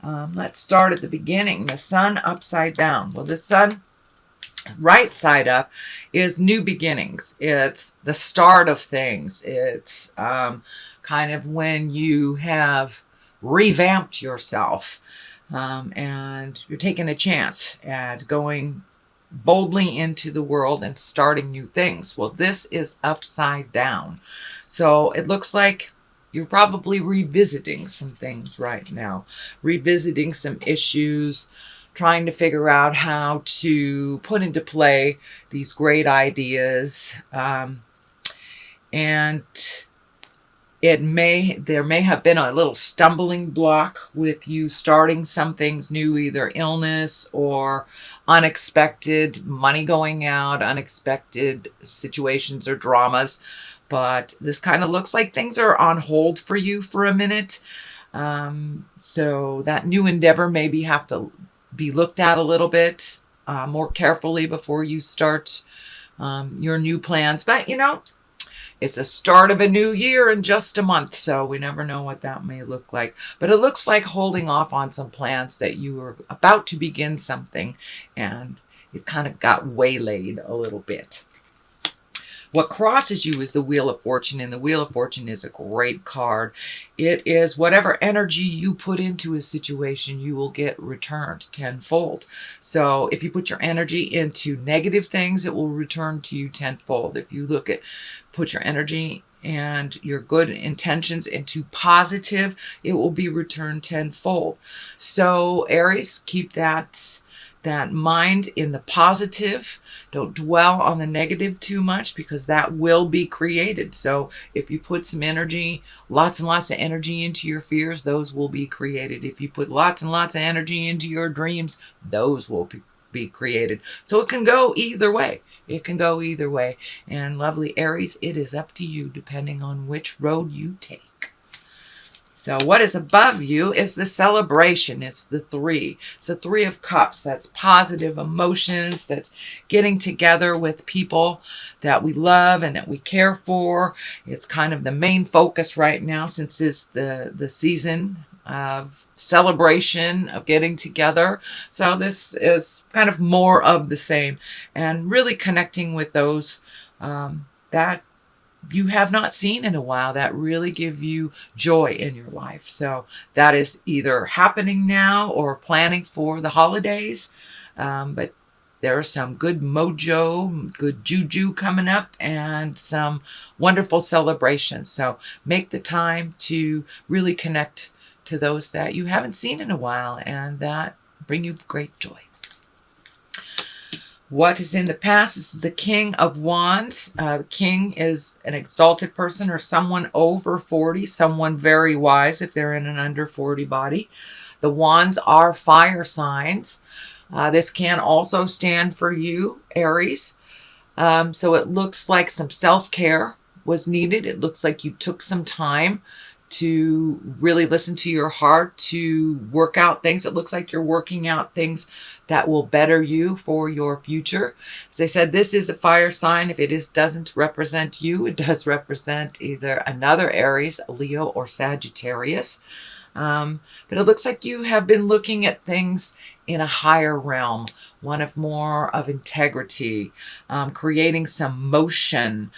Let's start at the beginning. The sun upside down. Well, the sun right side up is new beginnings. It's the start of things. It's kind of when you have revamped yourself, and you're taking a chance at going boldly into the world and starting new things. Well, this is upside down. So it looks like you're probably revisiting some things right now, revisiting some issues, trying to figure out how to put into play these great ideas. And there may have been a little stumbling block with you starting some things new, either illness or unexpected money going out, unexpected situations or dramas. But this kind of looks like things are on hold for you for a minute. So that new endeavor maybe have to be looked at a little bit more carefully before you start your new plans. But it's the start of a new year in just a month, so we never know what that may look like. But it looks like holding off on some plans that you are about to begin something, and it kind of got waylaid a little bit. What crosses you is the Wheel of Fortune, and the Wheel of Fortune is a great card. It is whatever energy you put into a situation, you will get returned tenfold. So if you put your energy into negative things, it will return to you tenfold. If you put your energy and your good intentions into positive, it will be returned tenfold. So Aries, keep that mind in the positive. Don't dwell on the negative too much, because that will be created. So if you put some energy, lots and lots of energy into your fears, those will be created. If you put lots and lots of energy into your dreams, those will be created. So it can go either way. It can go either way. And lovely Aries, it is up to you depending on which road you take. So what is above you is the celebration. It's the 3. It's the 3 of Cups. That's positive emotions. That's getting together with people that we love and that we care for. It's kind of the main focus right now, since it's the season of celebration, of getting together. So this is kind of more of the same, and really connecting with those that you have not seen in a while, that really give you joy in your life. So that is either happening now or planning for the holidays. But there's some good mojo, good juju coming up, and some wonderful celebrations. So make the time to really connect to those that you haven't seen in a while, and that bring you great joy. What is in the past? This is the King of Wands. The King is an exalted person, or someone over 40, someone very wise if they're in an under 40 body. The Wands are fire signs. This can also stand for you, Aries. So it looks like some self-care was needed. It looks like you took some time to really listen to your heart, to work out things. It looks like you're working out things that will better you for your future. As I said, this is a fire sign. If it doesn't represent you, it does represent either another Aries, Leo, or Sagittarius. But it looks like you have been looking at things in a higher realm, one of more of integrity, creating some motion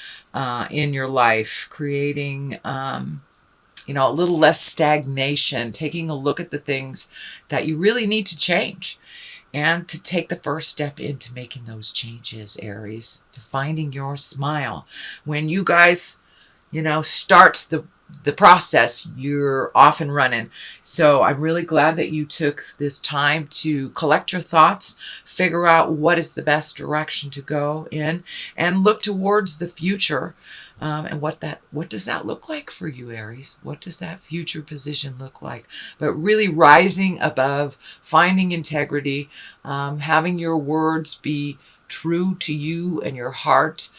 in your life, creating a little less stagnation, taking a look at the things that you really need to change, and to take the first step into making those changes, Aries, to finding your smile. When you guys, start the process, you're off and running. So I'm really glad that you took this time to collect your thoughts, figure out what is the best direction to go in, and look towards the future. And what does that look like for you, Aries? What does that future position look like? But really rising above, finding integrity, having your words be true to you and your heart,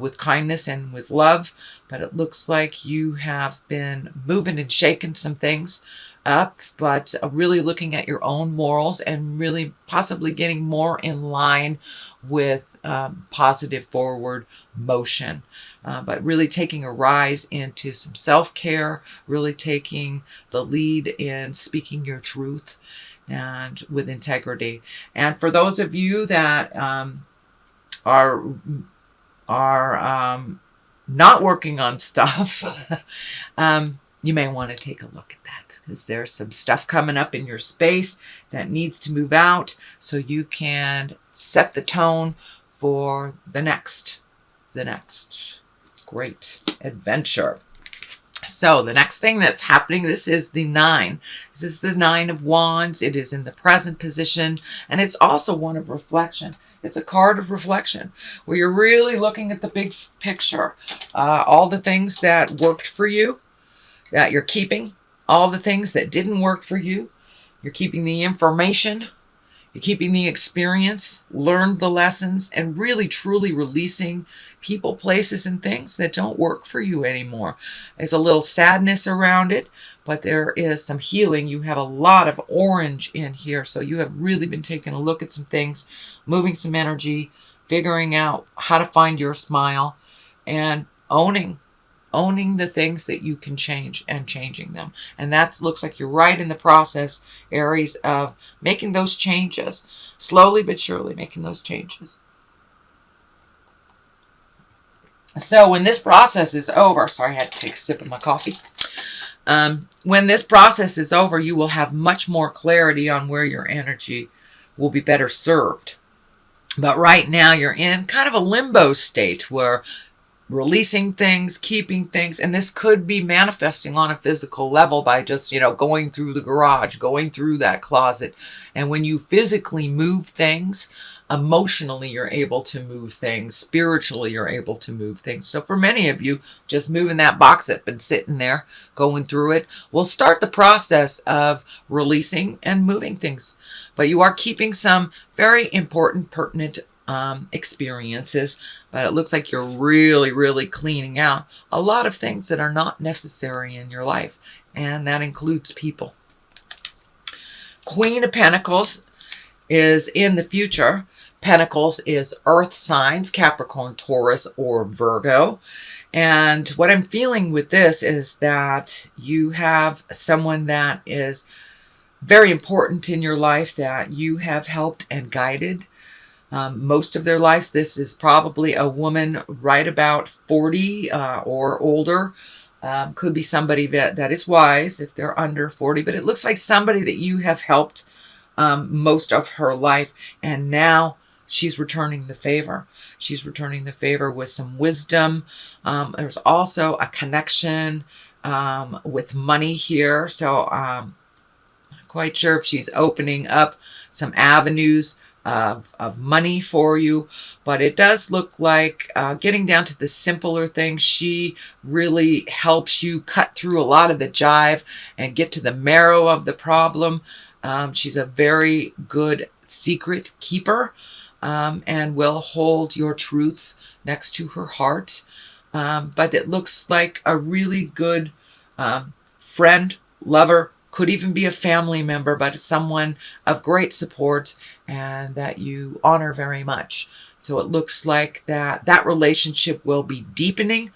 with kindness and with love. But it looks like you have been moving and shaking some things up, but really looking at your own morals and really possibly getting more in line with positive forward motion. But really taking a rise into some self-care, really taking the lead in speaking your truth and with integrity. And for those of you that are not working on stuff, you may want to take a look at that, because there's some stuff coming up in your space that needs to move out so you can set the tone for the next great adventure. So the next thing that's happening, this is the 9. This is the 9 of Wands. It is in the present position, and it's also one of reflection. It's a card of reflection where you're really looking at the big picture. All the things that worked for you, that you're keeping. All the things that didn't work for you. You're keeping the information. You're keeping the experience, learned the lessons, and really truly releasing people, places, and things that don't work for you anymore. There's a little sadness around it, but there is some healing. You have a lot of orange in here, so you have really been taking a look at some things, moving some energy, figuring out how to find your smile, and owning the things that you can change and changing them. And that looks like you're right in the process, Aries, of making those changes. Slowly but surely making those changes. So when this process is over, sorry, I had to take a sip of my coffee. When this process is over, you will have much more clarity on where your energy will be better served. But right now you're in kind of a limbo state where releasing things, keeping things, and this could be manifesting on a physical level by just, going through the garage, going through that closet. And when you physically move things, emotionally you're able to move things, spiritually you're able to move things. So for many of you, just moving that box that's been sitting there, going through it, will start the process of releasing and moving things. But you are keeping some very important, pertinent experiences, but it looks like you're really cleaning out a lot of things that are not necessary in your life, and that includes people. Queen of Pentacles is in the future. Pentacles is earth signs, Capricorn, Taurus, or Virgo. And what I'm feeling with this is that you have someone that is very important in your life that you have helped and guided most of their lives. This is probably a woman right about 40 or older. Could be somebody that is wise if they're under 40, but it looks like somebody that you have helped most of her life, and now she's returning the favor. She's returning the favor with some wisdom. There's also a connection with money here, so I'm not quite sure if she's opening up some avenues of money for you, but it does look like getting down to the simpler things. She really helps you cut through a lot of the jive and get to the marrow of the problem. She's a very good secret keeper and will hold your truths next to her heart. But it looks like a really good friend, lover, could even be a family member, but it's someone of great support and that you honor very much. So it looks like that relationship will be deepening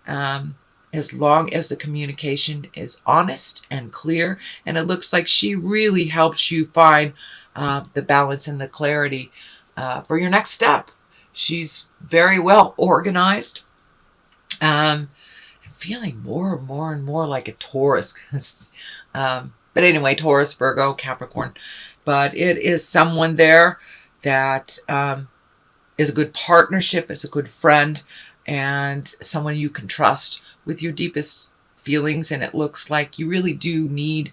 as long as the communication is honest and clear. And it looks like she really helps you find the balance and the clarity for your next step. She's very well organized. I'm feeling more and more like a Taurus. But anyway, Taurus, Virgo, Capricorn. But it is someone there that is a good partnership, is a good friend, and someone you can trust with your deepest feelings. And it looks like you really do need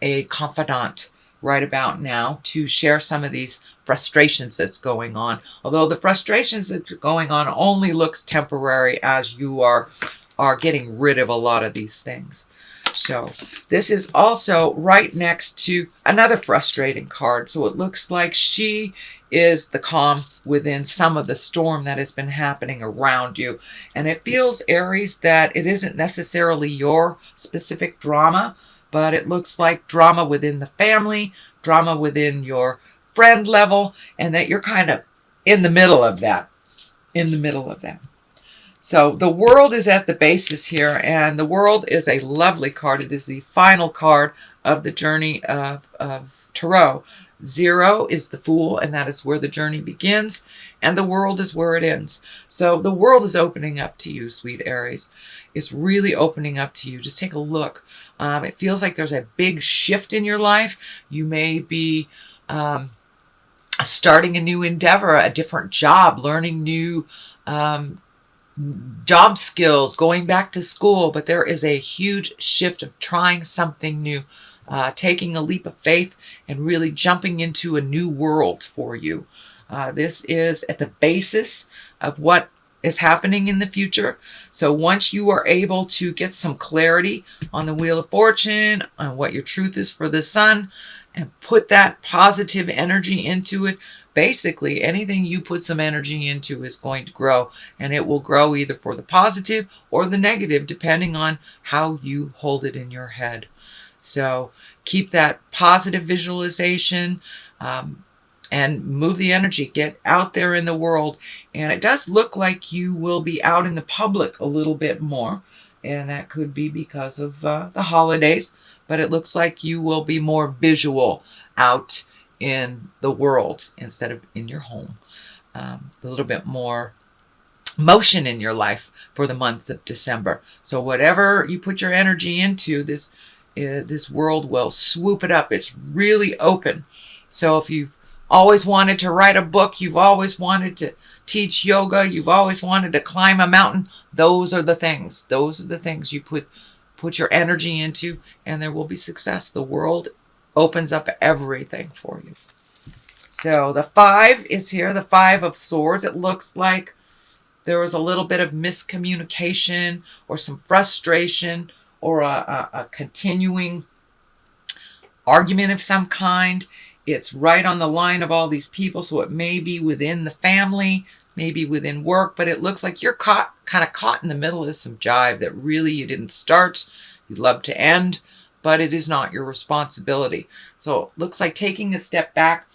a confidant right about now to share some of these frustrations that's going on. Although the frustrations that's going on only looks temporary as you are getting rid of a lot of these things. So this is also right next to another frustrating card. So it looks like she is the calm within some of the storm that has been happening around you. And it feels, Aries, that it isn't necessarily your specific drama, but it looks like drama within the family, drama within your friend level, and that you're kind of in the middle of that. In the middle of that. So the world is at the basis here, and the world is a lovely card. It is the final card of the journey of Tarot. 0 is the Fool, and that is where the journey begins, and the world is where it ends. So the world is opening up to you, sweet Aries. It's really opening up to you. Just take a look. It feels like there's a big shift in your life. You may be starting a new endeavor, a different job, learning new job skills, going back to school, but there is a huge shift of trying something new, taking a leap of faith and really jumping into a new world for you. This is at the basis of what is happening in the future. So once you are able to get some clarity on the Wheel of Fortune, on what your truth is for the sun, and put that positive energy into it, basically anything you put some energy into is going to grow, and it will grow either for the positive or the negative, depending on how you hold it in your head. So keep that positive visualization, and move the energy. Get out there in the world. And it does look like you will be out in the public a little bit more. And that could be because of the holidays. But it looks like you will be more visual out in the world instead of in your home. A little bit more motion in your life for the month of December. So whatever you put your energy into, this world will swoop it up. It's really open. So if you've always wanted to write a book, you've always wanted to teach yoga, you've always wanted to climb a mountain, those are the things. Those are the things you put your energy into, and there will be success. The world opens up everything for you. So the 5 is here, the 5 of Swords. It looks like there was a little bit of miscommunication or some frustration or a continuing argument of some kind. It's right on the line of all these people, so it may be within the family, maybe within work, but it looks like you're kind of caught in the middle of some jive that really you didn't start, you'd love to end, but it is not your responsibility. So it looks like taking a step back,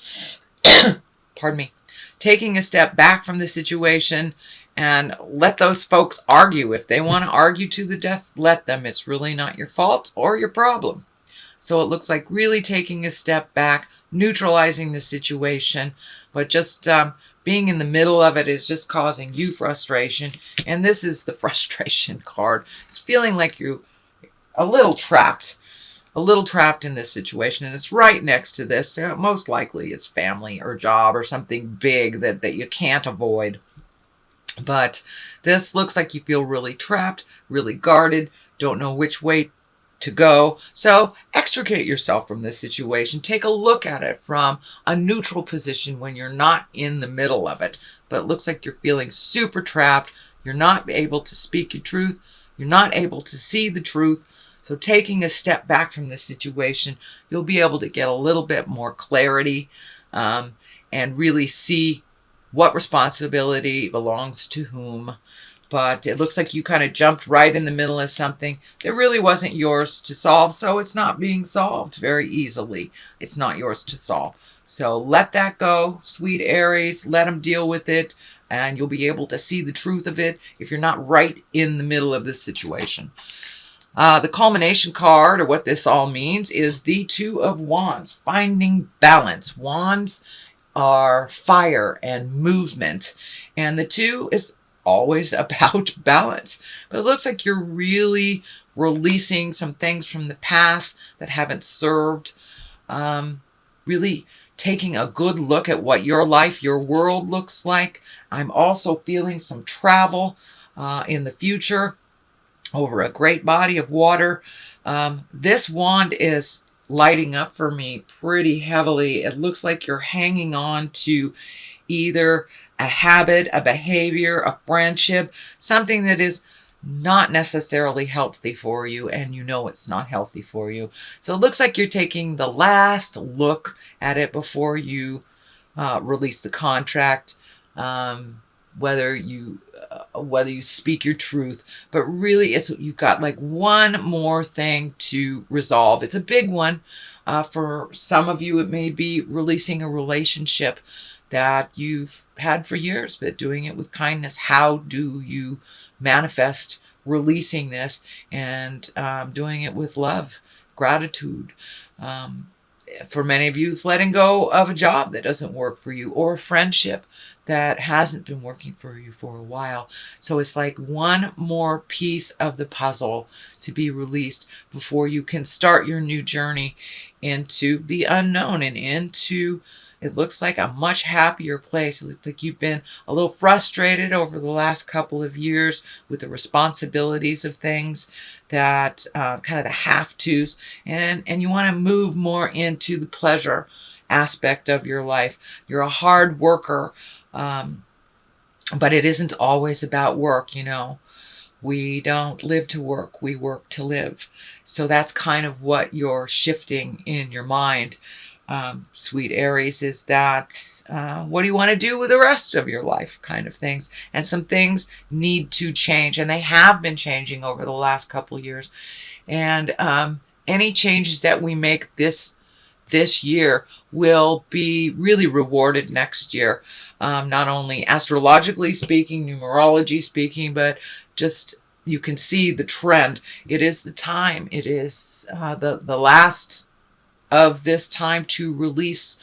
pardon me, taking a step back from the situation and let those folks argue. If they want to argue to the death, let them. It's really not your fault or your problem. So it looks like really taking a step back, neutralizing the situation, but just being in the middle of it is just causing you frustration. And this is the frustration card. It's feeling like you're a little trapped in this situation. And it's right next to this. So most likely it's family or job or something big that you can't avoid. But this looks like you feel really trapped, really guarded, don't know which way to go. So extricate yourself from this situation. Take a look at it from a neutral position when you're not in the middle of it. But it looks like you're feeling super trapped. You're not able to speak your truth. You're not able to see the truth. So taking a step back from this situation, you'll be able to get a little bit more clarity and really see what responsibility belongs to whom. But it looks like you kind of jumped right in the middle of something that really wasn't yours to solve. So it's not being solved very easily. It's not yours to solve. So let that go, sweet Aries. Let them deal with it. And you'll be able to see the truth of it if you're not right in the middle of this situation. The culmination card, or what this all means, is the 2 of Wands. Finding balance. Wands are fire and movement. And the 2 is always about balance. But it looks like you're really releasing some things from the past that haven't served. Really taking a good look at what your life, your world looks like. I'm also feeling some travel in the future over a great body of water. This wand is lighting up for me pretty heavily. It looks like you're hanging on to either a habit, a behavior, a friendship, something that is not necessarily healthy for you, and you know it's not healthy for you. So it looks like you're taking the last look at it before you release the contract. whether you speak your truth. But really, you've got like one more thing to resolve. It's a big one. For some of you, it may be releasing a relationship that you've had for years, but doing it with kindness. How do you manifest releasing this and doing it with love, gratitude? For many of you, it's letting go of a job that doesn't work for you, or a friendship that hasn't been working for you for a while. So it's like one more piece of the puzzle to be released before you can start your new journey into the unknown and into, it looks like, a much happier place. It looks like you've been a little frustrated over the last couple of years with the responsibilities of things, that kind of the have-tos, and you want to move more into the pleasure aspect of your life. You're a hard worker, but it isn't always about work, you know. We don't live to work, we work to live. So that's kind of what you're shifting in your mind, sweet Aries, is that what do you want to do with the rest of your life, kind of things. And some things need to change, and they have been changing over the last couple of years. And any changes that we make this year will be really rewarded next year. Not only astrologically speaking, numerology speaking, but just you can see the trend. It is the time. It is the last of this time to release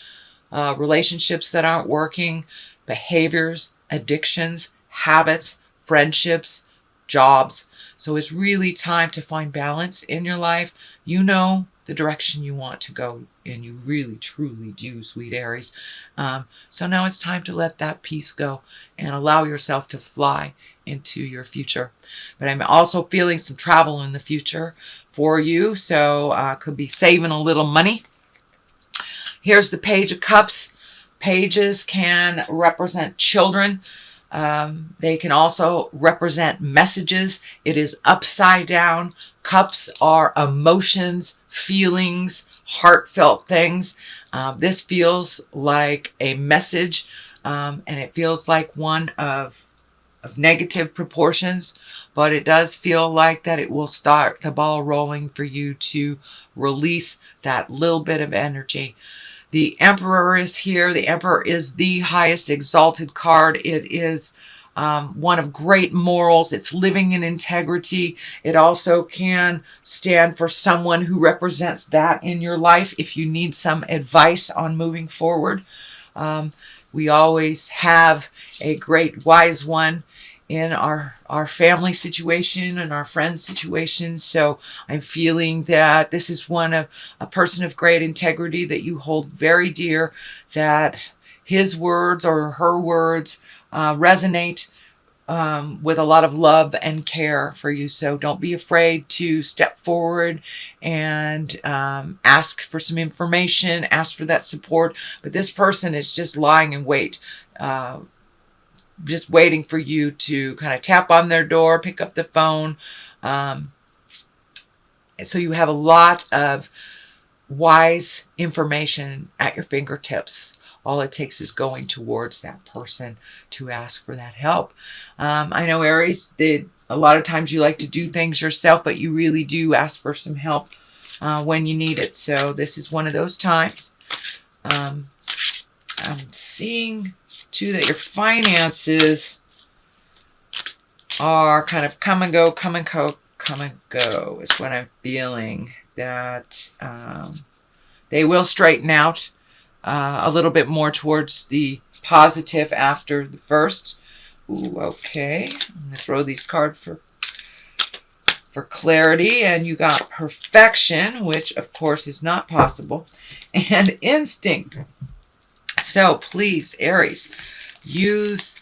relationships that aren't working, behaviors, addictions, habits, friendships, jobs. So it's really time to find balance in your life. You know the direction you want to go, and you really truly do, sweet Aries. So now it's time to let that piece go and allow yourself to fly into your future. But I'm also feeling some travel in the future for you, so could be saving a little money. Here's the Page of Cups. Pages can represent children. They can also represent messages. It is upside down. Cups are emotions, feelings, heartfelt things. This feels like a message, and it feels like one of negative proportions, but it does feel like that it will start the ball rolling for you to release that little bit of energy. The Emperor is here. The Emperor is the highest exalted card. It is one of great morals. It's living in integrity. It also can stand for someone who represents that in your life if you need some advice on moving forward. We always have a great wise one in our family situation and our friends situation. So I'm feeling that this is a person of great integrity that you hold very dear, that his words or her words resonate with a lot of love and care for you. So don't be afraid to step forward and ask for some information, ask for that support. But this person is just lying in wait, just waiting for you to kind of tap on their door, pick up the phone. So you have a lot of wise information at your fingertips. All it takes is going towards that person to ask for that help. I know, Aries, a lot of times you like to do things yourself, but you really do ask for some help when you need it. So this is one of those times. I'm seeing too that your finances are kind of come and go, come and go, come and go is what I'm feeling. That they will straighten out a little bit more towards the positive after the first. Ooh, okay. I'm going to throw these cards for clarity. And you got perfection, which of course is not possible, and instinct. So please, Aries, use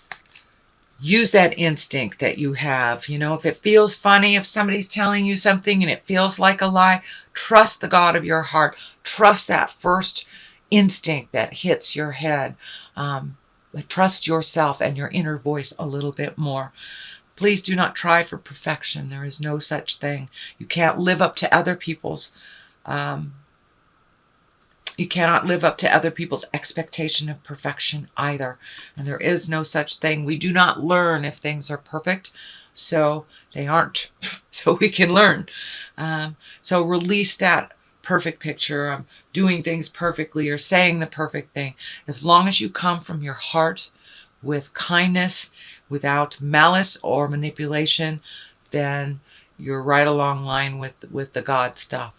that instinct that you have. You know, if it feels funny, if somebody's telling you something and it feels like a lie, trust the God of your heart. Trust that first instinct that hits your head. Trust yourself and your inner voice a little bit more. Please do not try for perfection. There is no such thing. You can't live up to other people's You cannot live up to other people's expectation of perfection either. And there is no such thing. We do not learn if things are perfect. So they aren't. So we can learn. So release that perfect picture of doing things perfectly or saying the perfect thing. As long as you come from your heart with kindness, without malice or manipulation, then you're right along line with the God stuff.